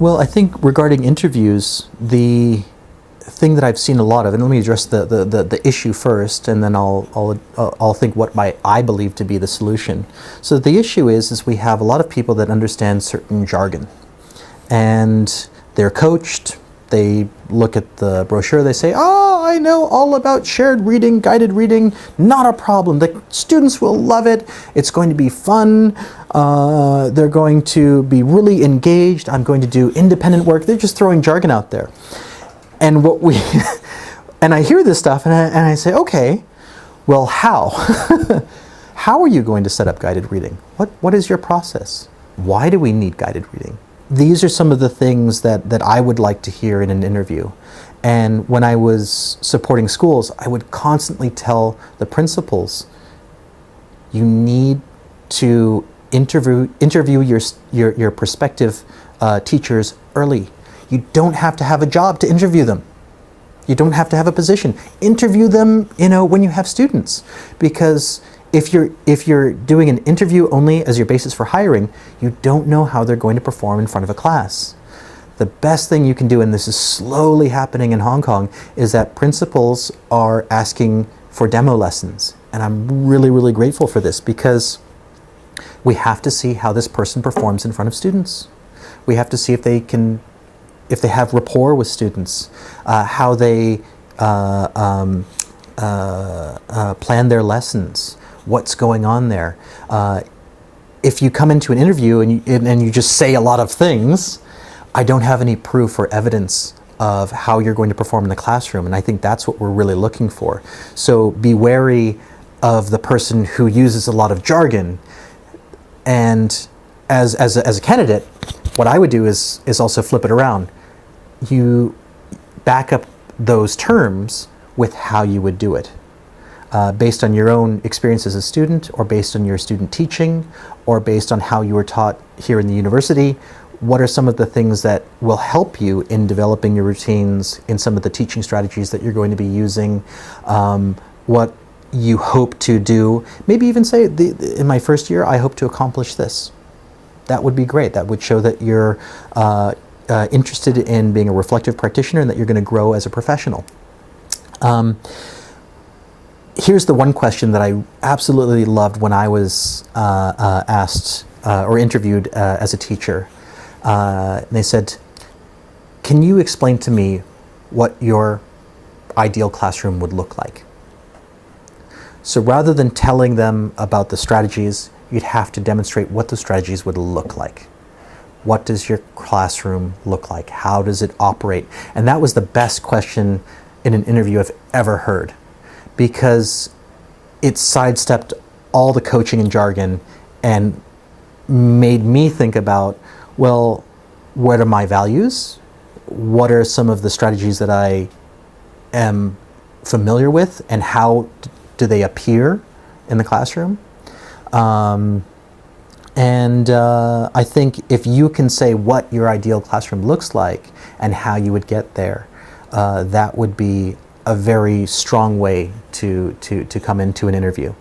Well, I think regarding interviews, the thing that I've seen a lot of, and let me address the issue first, and then I'll think what I believe to be the solution. So the issue is we have a lot of people that understand certain jargon, and they're coached. They look at the brochure, they say, oh, I know all about shared reading, guided reading, not a problem. The students will love it. It's going to be fun. They're going to be really engaged. I'm going to do independent work. They're just throwing jargon out there. And and I hear this stuff and I say, okay, well, how? How are you going to set up guided reading? What is your process? Why do we need guided reading? These are some of the things that I would like to hear in an interview. And when I was supporting schools, I would constantly tell the principals, you need to interview your prospective teachers early. You don't have to have a job to interview them. You don't have to have a position. Interview them, when you have students, because if you're doing an interview only as your basis for hiring, you don't know how they're going to perform in front of a class. The best thing you can do, and this is slowly happening in Hong Kong, is that principals are asking for demo lessons. And I'm really, really grateful for this, because we have to see how this person performs in front of students. We have to see if they have rapport with students, how they plan their lessons, what's going on there. If you come into an interview and you just say a lot of things, I don't have any proof or evidence of how you're going to perform in the classroom, and I think that's what we're really looking for. So be wary of the person who uses a lot of jargon. And as a candidate, what I would do is also flip it around. You back up those terms with how you would do it, based on your own experience as a student, or based on your student teaching, or based on how you were taught here in the university. What are some of the things that will help you in developing your routines, in some of the teaching strategies that you're going to be using, what you hope to do. Maybe even say, in my first year, I hope to accomplish this. That would be great. That would show that you're interested in being a reflective practitioner and that you're going to grow as a professional. Here's the one question that I absolutely loved when I was asked or interviewed as a teacher. They said, can you explain to me what your ideal classroom would look like? So rather than telling them about the strategies, you'd have to demonstrate what the strategies would look like. What does your classroom look like? How does it operate? And that was the best question in an interview I've ever heard, because it sidestepped all the coaching and jargon and made me think about, well, what are my values? What are some of the strategies that I am familiar with, and how do they appear in the classroom? I think if you can say what your ideal classroom looks like and how you would get there, that would be a very strong way to come into an interview.